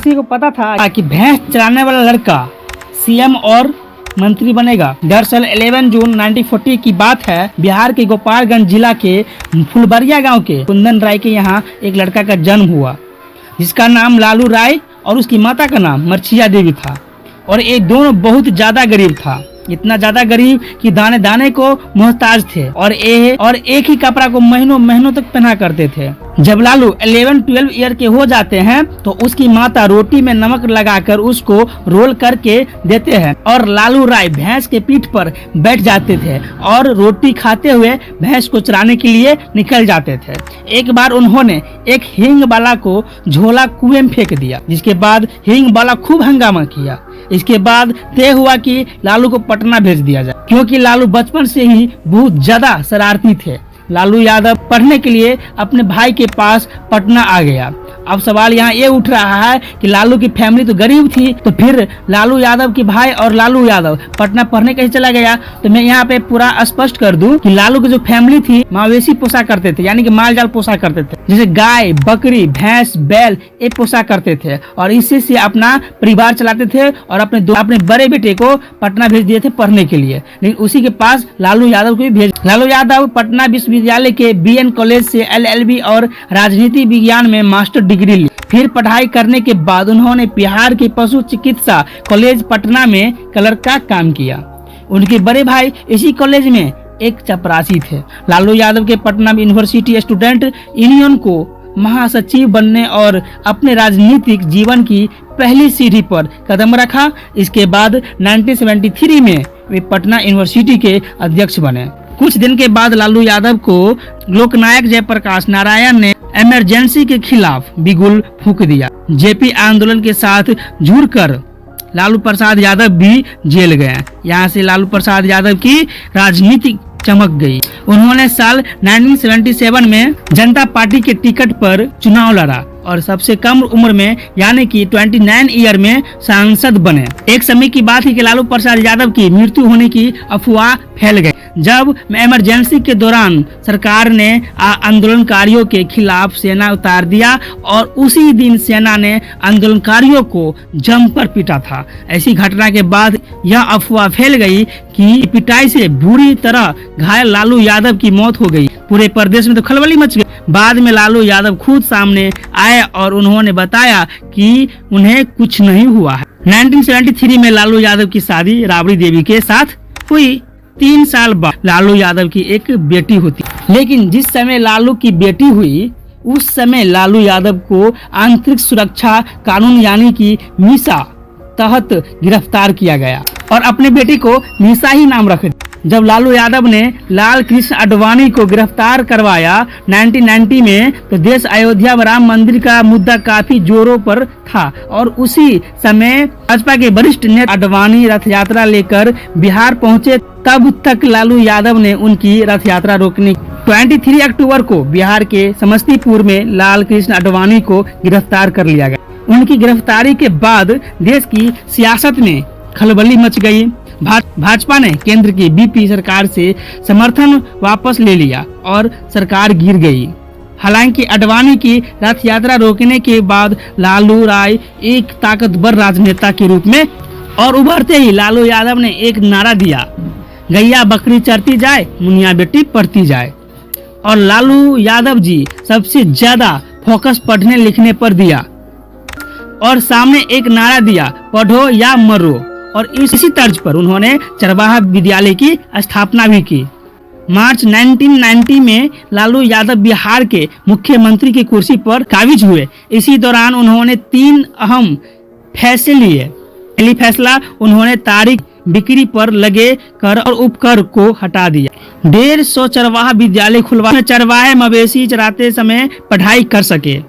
किसी को पता था कि भैंस चराने वाला लड़का सीएम और मंत्री बनेगा? दरअसल 11 जून 1940 की बात है। बिहार के गोपालगंज जिला के फुलबरिया गांव के कुंदन राय के यहाँ एक लड़का का जन्म हुआ, जिसका नाम लालू राय और उसकी माता का नाम मर्छिया देवी था। और ये दोनों बहुत ज्यादा गरीब था, इतना ज्यादा गरीब कि दाने दाने को मोहताज थे और एक ही कपड़ा को महीनों महीनों तक पहना करते थे। जब लालू 11-12 ईयर के हो जाते हैं तो उसकी माता रोटी में नमक लगाकर उसको रोल करके देते हैं और लालू राय भैंस के पीठ पर बैठ जाते थे और रोटी खाते हुए भैंस को चराने के लिए निकल जाते थे। एक बार उन्होंने एक हींग बाला को झोला कुएं में फेंक दिया, जिसके बाद हींग बाला खूब हंगामा किया। इसके बाद तय हुआ कि लालू को पटना भेज दिया जाए, क्योंकि लालू बचपन से ही बहुत ज्यादा शरारती थे। लालू यादव पढ़ने के लिए अपने भाई के पास पटना आ गया। अब सवाल यहाँ ये उठ रहा है कि लालू की फैमिली तो गरीब थी, तो फिर लालू यादव के भाई और लालू यादव पटना पढ़ने कैसे चला गया? तो मैं यहाँ पे पूरा स्पष्ट कर दूं कि लालू की जो फैमिली थी मवेशी पोसा करते थे, यानी कि माल जाल पोसा करते थे, जैसे गाय, बकरी, भैंस, बैल ये पोसा करते थे और इससे से अपना परिवार चलाते थे और अपने बड़े बेटे को पटना भेज दिए थे पढ़ने के लिए। लेकिन उसी के पास लालू यादव को भी भेज। लालू यादव पटना विश्वविद्यालय के बीएन कॉलेज से LLB और राजनीति विज्ञान में मास्टर डिग्री ली। फिर पढ़ाई करने के बाद उन्होंने बिहार के पशु चिकित्सा कॉलेज पटना में क्लर्क का काम किया। उनके बड़े भाई इसी कॉलेज में एक चपरासी थे। लालू यादव के पटना यूनिवर्सिटी स्टूडेंट यूनियन को महासचिव बनने और अपने राजनीतिक जीवन की पहली सीढ़ी पर कदम रखा। इसके बाद 1973 में वे पटना यूनिवर्सिटी के अध्यक्ष बने। कुछ दिन के बाद लालू यादव को लोकनायक जयप्रकाश नारायण ने इमरजेंसी के खिलाफ बिगुल फूंक दिया। जेपी आंदोलन के साथ जुड़कर लालू प्रसाद यादव भी जेल गए। यहाँ से लालू प्रसाद यादव की राजनीतिक चमक गई। उन्होंने साल 1977 में जनता पार्टी के टिकट पर चुनाव लड़ा और सबसे कम उम्र में यानी कि 29 ईयर में सांसद बने। एक समय की बात है कि लालू प्रसाद यादव की मृत्यु होने की अफवाह फैल गई। जब इमरजेंसी के दौरान सरकार ने आंदोलनकारियों के खिलाफ सेना उतार दिया और उसी दिन सेना ने आंदोलनकारियों को जमकर पीटा था। ऐसी घटना के बाद यह अफवाह फैल गई कि पिटाई से बुरी तरह घायल लालू यादव की मौत हो गई। पूरे प्रदेश में तो खलबली मच गई। बाद में लालू यादव खुद सामने आए और उन्होंने बताया कि उन्हें कुछ नहीं हुआ है। 1973 में लालू यादव की शादी राबड़ी देवी के साथ हुई। 3 साल बाद लालू यादव की एक बेटी होती, लेकिन जिस समय लालू की बेटी हुई उस समय लालू यादव को आंतरिक सुरक्षा कानून यानी कि मीसा तहत गिरफ्तार किया गया और अपने बेटे को मीसा ही नाम रख दिया। जब लालू यादव ने लाल कृष्ण आडवाणी को गिरफ्तार करवाया 1990 में, तो देश अयोध्या में राम मंदिर का मुद्दा काफी जोरों पर था और उसी समय भाजपा के वरिष्ठ नेता आडवाणी रथ यात्रा लेकर बिहार पहुंचे। तब तक लालू यादव ने उनकी रथ यात्रा रोकने 23 अक्टूबर को बिहार के समस्तीपुर में लाल कृष्ण आडवाणी को गिरफ्तार कर लिया गया। उनकी गिरफ्तारी के बाद देश की सियासत में खलबली मच गई। भाजपा ने केंद्र की बीपी सरकार से समर्थन वापस ले लिया और सरकार गिर गई। हालांकि आडवाणी की रथ यात्रा रोकने के बाद लालू राय एक ताकतवर राजनेता के रूप में और उभरते ही लालू यादव ने एक नारा दिया, गैया बकरी चरती जाए, मुनिया बेटी पढ़ती जाए। और लालू यादव जी सबसे ज्यादा फोकस पढ़ने लिखने पर दिया और सामने एक नारा दिया, पढ़ो या मरो। और इसी तर्ज पर उन्होंने चरवाहा विद्यालय की स्थापना भी की। मार्च 1990 में लालू यादव बिहार के मुख्यमंत्री की कुर्सी पर काबिज हुए। इसी दौरान उन्होंने 3 अहम फैसले लिए। पहली फैसला, उन्होंने तारीख बिक्री पर लगे कर और उपकर को हटा दिया। 150 चरवाहा विद्यालय खुलवा, चरवाहे मवेशी चराते समय पढ़ाई कर सके।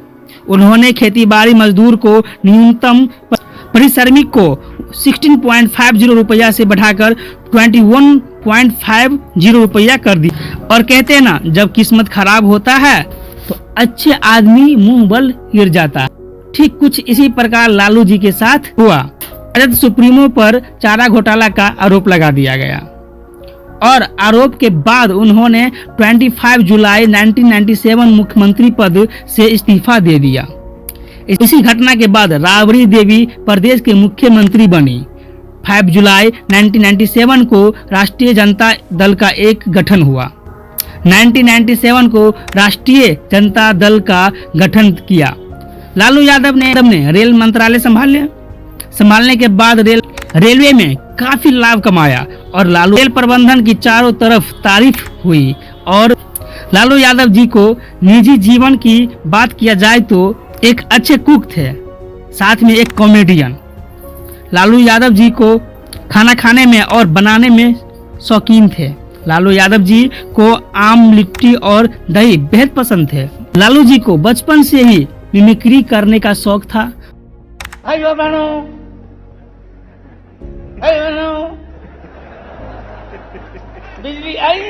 उन्होंने खेती-बाड़ी मजदूर को न्यूनतम परिश्रमिक को 16.50 रुपया से बढ़ाकर 21.50 रुपया कर दी। और कहते हैं ना, जब किस्मत खराब होता है तो अच्छे आदमी मुंह बल गिर जाता है। ठीक कुछ इसी प्रकार लालू जी के साथ हुआ। राजद सुप्रीमो पर चारा घोटाला का आरोप लगा दिया गया और आरोप के बाद उन्होंने 25 जुलाई 1997 मुख्यमंत्री पद से इस्तीफा दे दिया। इसी घटना के बाद राबड़ी देवी प्रदेश के मुख्यमंत्री बनी। 5 जुलाई 1997 को राष्ट्रीय जनता दल का एक गठन हुआ। 1997 को राष्ट्रीय जनता दल का गठन किया। लालू यादव ने रेल मंत्रालय संभालने के बाद रेलवे में काफी लाभ कमाया और लालू रेल प्रबंधन की चारों तरफ तारीफ हुई। और लालू यादव जी को निजी जीवन की बात किया जाए तो एक अच्छे कुक थे, साथ में एक कॉमेडियन। लालू यादव जी को खाना खाने में और बनाने में शौकीन थे। लालू यादव जी को आम लिट्टी और दही बेहद पसंद थे। लालू जी को बचपन से ही मिमिक्री करने का शौक था। भाइयों बहनों, बिजली आई,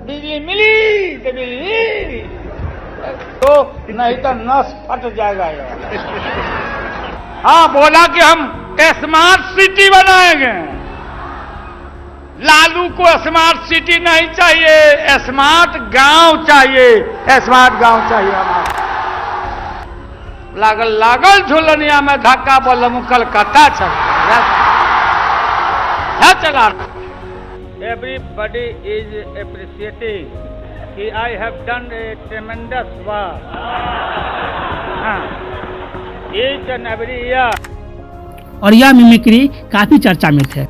बिजली मिली तो बिजली तो नहीं तो नस फट जाएगा। हाँ, बोला कि हम स्मार्ट सिटी बनाएंगे। लालू को स्मार्ट सिटी नहीं चाहिए, स्मार्ट गांव चाहिए। स्मार्ट गांव चाहिए हमारा। लागल झुलनिया में धक्का बोलम कलकत्ता चला। Everybody is appreciating कि I have done a tremendous work. Each and every year. और यह मिमिक्री काफी चर्चा में थे।